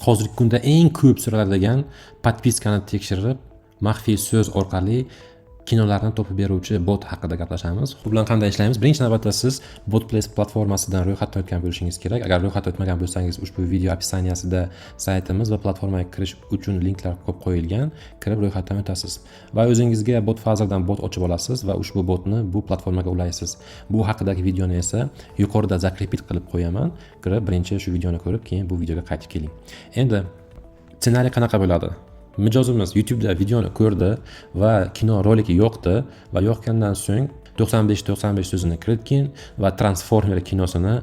Hozirgi kunda eng ko'p so'raladigan podpiskani tekshirib, maxfiy so'z orqali kinolarni topib beruvchi bot haqida gaplashamiz. Bu bilan qanday ishlaymiz? Birinchi navbatda siz Botplace platformasidan ro'yxatdan o'tgan bo'lishingiz kerak. Agar ro'yxatdan o'tmagan bo'lsangiz, ushbu video opisaniyasida saytimiz va platformaga kirish uchun linklar ko'p qo'yilgan. Kirib ro'yxatdan o'tasiz va o'zingizga Botfazerdan bot ochib olasiz va ushbu botni bu platformaga ulaysiz. Bu haqidagi videoni esa yuqorida zakrepit qilib qo'yaman. Kirib birinchi shu videoni ko'rib, keyin bu videoga qaytib keling. Endi ssenariy qanaqa bo'ladi? Mijozimiz YouTube'da videoni ko'rdi va kino roliki yoqdi va yoqqandan so'ng 95 so'zini kiritgin va Transformer kinosini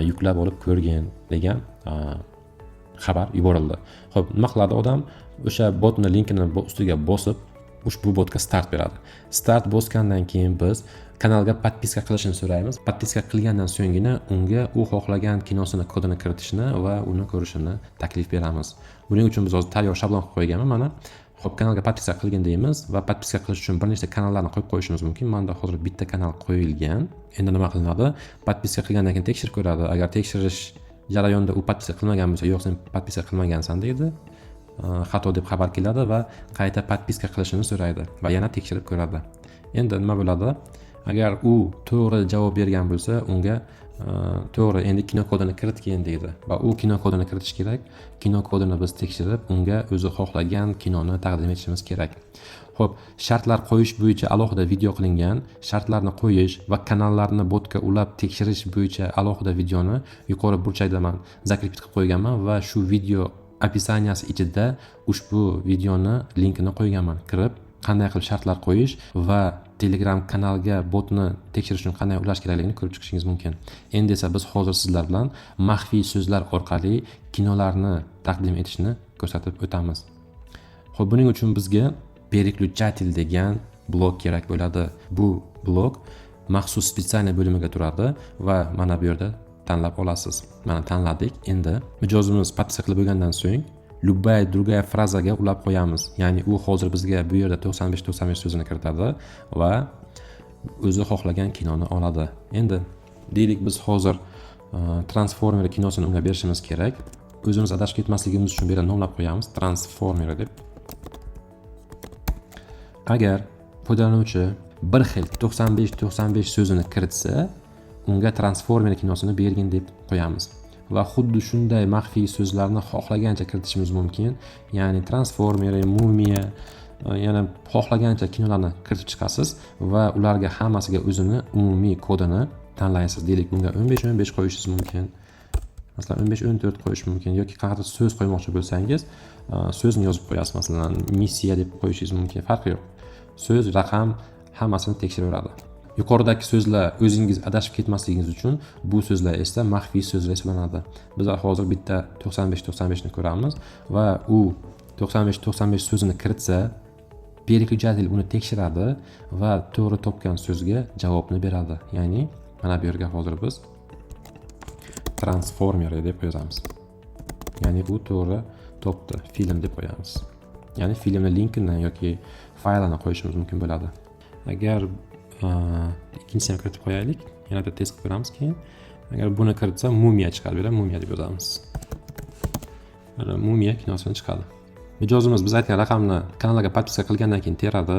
yuklab olib ko'rgin degan xabar yuborildi. Xo'p, nima qiladi odam? O'sha botni linkini ustiga bosib, ushbu botga start beradi. Start bosgandan keyin biz kanalga podpiska qilishini so'raymiz. Podpiska qilgandan so'nggina unga u xohlagan kinosini kodini kiritishni va uni ko'rishini taklif beramiz. Buning uchun biz hozir tayyor shablon qilib qo'yganman mana. Xo'p, kanalga podpiska qilgin deymiz va podpiska qilish uchun bir nechta kanallarni qo'yib qo'yishimiz mumkin. Menda hozir bitta kanal qo'yilgan. Endi nima qilinadi? Podpiska qilgandan keyin tekshirib ko'radi. Agar tekshirish jarayonida u podpiska qilmagan bo'lsa, yo'q sen podpiska qilmagansan deydi. Xato deb xabar keladi va qayta podpiska qilishini so'raydi va yana tekshirib ko'radi. Endi nima bo'ladi? Agar u to'g'ri javob bergan bo'lsa, unga to'g'ri, endi kino kodini kiritgin deydi va u kino kodini kiritish kerak. Kino kodini biz tekshirib, unga o'zi xohlagan kinoni taqdim etishimiz kerak. Xo'p, shartlar qo'yish bo'yicha alohida video qilingan, shartlarni qo'yish va kanallarni botga ulab tekshirish bo'yicha alohida videoni yuqori burchakda men zakrepit qilib qo'yganman va shu video opisaniyasi ichida ushbu videoni linkini qo'yganman. Kirib, qanday qilib shartlar qo'yish va Telegram kanalga botni tekshirish uchun qanday ulash kerakligini ko'rib chiqishingiz mumkin. Endi esa biz hozir sizlar bilan maxfiy so'zlar orqali kinolarni taqdim etishni ko'rsatib o'tamiz. Xo'p, buning uchun bizga переключатель degan blok kerak bo'ladi. Bu blok maxsus spetsialniy bo'limiga turadi va mana bu yerda tanlab olasiz. Mana tanladik. Endi mijozimiz podpiska qilib bo'lgandan so'ng любая другая frazaga ulab qo'yamiz. Ya'ni u hozir bizga bu yerda 95 so'zini kiritadi va o'zi xohlagan kinoni oladi. Endi deylik biz hozir Transformer kinosini unga berishimiz kerak. O'zimiz adashib ketmasligimiz uchun bu yerda nomlab qo'yamiz Transformer deb. Agar foydalanuvchi bir xil 95 so'zini kiritsa, unga Transformer kinosini bergin deb qo'yamiz. Va xuddi shunday maxfiy so'zlarni xohlagancha kiritishimiz mumkin. Ya'ni Transformer, Mumiya, yana xohlagancha kinolarni kiritib chiqasiz va ularga hammasiga o'zini umumiy kodini tanlaysiz. Deylik, bunga 15 qo'yishingiz mumkin. Masalan, 14 qo'yish mumkin yoki qanaqadir so'z qo'ymoqchi bo'lsangiz, so'zni yozib qo'yasiz. Masalan, missiya deb qo'yishingiz mumkin. Farqi yo'q. So'z, raqam hammasini tekshiraveradi. Yuqoridagi so'zlar o'zingiz adashib ketmasligingiz uchun bu so'zlar esa maxfiy so'zlar hisoblanadi. Biz hozir bitta 95 ni ko'ramiz va u 95 so'zini kiritsa, переключатель uni tekshiradi va to'g'ri topgan so'zga javobni beradi. Ya'ni mana bu yerga hozir biz Transformer deb yozamiz. Ya'ni u to'g'ri topdi, film deb qo'yamiz. Ya'ni filmni linkini yoki faylini qo'yishimiz mumkin bo'ladi. Agar ikkinchisini kiritib qo'yaylik, yana bitta test qilib ko'ramiz keyin. Agar buni kiritsa, Mumiya chiqadi, beradi, Mumiya deb yozamiz. Mana Mumiya kinosini chiqadi. Mijozimiz biz aytgan raqamni kanalga podpiska qilgandan keyin teradi.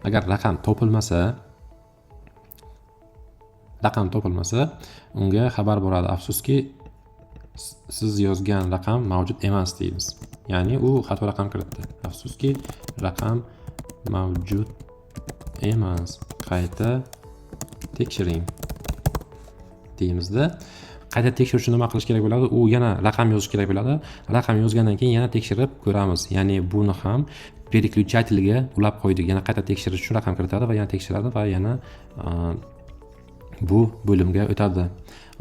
Agar raqam topilmasa, unga xabar boradi. Afsuski, siz yozgan raqam mavjud emas deymiz. Ya'ni u xato raqam kiritdi. Afsuski, raqam mavjud emas. Qayta tekshiring deymizda. Qayta tekshirish uchun nima qilish kerak bo'ladi? U yana raqam yozish kerak bo'ladi. Raqam yozgandan keyin yana tekshirib ko'ramiz. Ya'ni buni ham переключательga ulab qo'ydik. Yana qayta tekshirish uchun raqam kiritadi va yana tekshiradi va yana bu bo'limga o'tadi.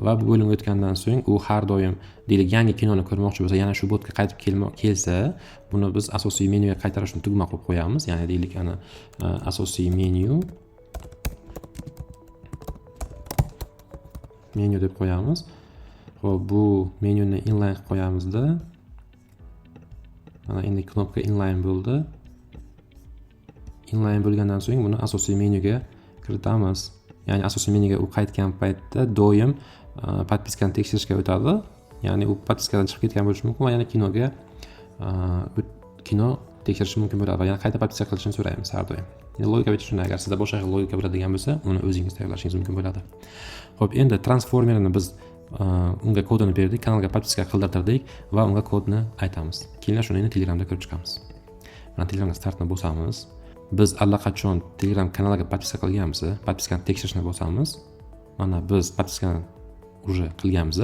Va bu bo'limga o'tgandan so'ng u har doim deylik yangi kinoni ko'rmoqchi bo'lsa, yana shu botga qaytib kelsa, buni biz asosiy menyuga qaytarish uchun tugma qo'yib qo'yamiz. Ya'ni deylik ana asosiy menyu deb qo'yamiz. Xo'p, bu menyuni inline qilib qo'yamizda. Mana endi knopka inline bo'ldi. Inline bo'lgandan so'ng buni asosiy menyuga kiritamiz. Ya'ni asosiy menyuga u qaytgan paytda doim podpiskani tekshirishga o'tadi. Ya'ni u podpiskadan chiqib ketgan bo'lishi mumkin va yana kinoga kino tekshirishi mumkin bo'ladi va yana qayta podpiska qilishni so'raymiz har doim. Endi logika bo'yicha shunday, agar sizda boshqa xil logika bo'ladigan bo'lsa, uni o'zingiz tayyorlashingiz mumkin bo'ladi. Xo'p, endi transformerni biz unga kodini berdik, kanalga podpiska qildirdik va unga kodni aytamiz. Keyin shuni Telegramda ko'rib chiqamiz. Mana Telegramga startni bosamiz. Biz allaqachon Telegram kanaliga podpiska qilganmiz, podpiskani tekshirishni bosamiz. Mana biz podpiskani уже qilganmiz.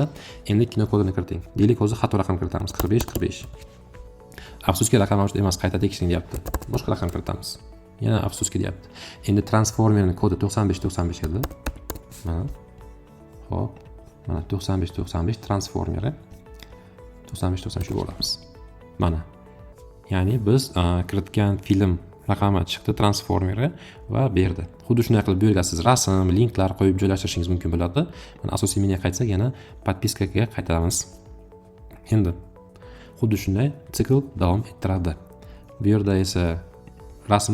Endi kino kodini kiriting. Deylik o'zi xato raqam kiritamiz. 45. Afsuski raqam mavjud emas, qayta tekshiring deyapti. Boshqa raqam kiritamiz. Yana afsuski deyapti. Endi transformerning kodi 95 edi. Mana. Xo'p. Mana 95 transformeri 95 bo'lamiz. Mana. Ya'ni biz kiritgan film raqami chiqdi transformeri va berdi. Xuddi shunday qilib bu yerga siz rasm, linklar qo'yib joylashtirishingiz mumkin bo'ladi. Mana asosiy menyuga qaytsak, yana podpiskaga qaytamiz. Endi xuddi shunday sikl davom ettiradi. Bu yerda esa rasm,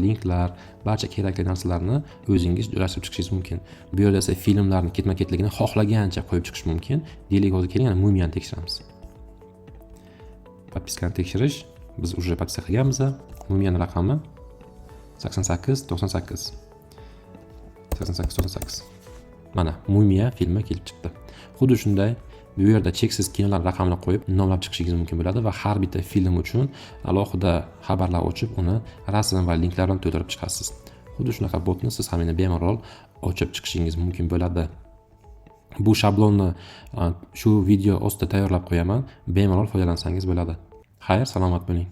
linklar, barcha kerakli narsalarni o'zingiz joylashtirib chiqishingiz mumkin. Bu yerda esa filmlarning ketma-ketligini xohlagancha qo'yib chiqish mumkin. Deylik hozir keling, yana Mumiyani tekshiramiz. Podpiskani tekshirish, biz уже podpiska qilganmiz. Mumiyani raqami 88. Mana Mumiya filmi kelib chiqdi. Xuddi shunday bu yerda cheksiz kinolar raqamini qo'yib nomlab chiqishingiz mumkin bo'ladi va har bitta film uchun alohida xabarlar ochib, uni rasm va linklar bilan to'ldirib chiqasiz. Xuddi shunaqa botni siz ham bemalol ochib chiqishingiz mumkin bo'ladi. Bu shablonni shu video ostida tayyorlab qo'yaman. Bemalol foydalansangiz bo'ladi. Xayr, salomat bo'ling.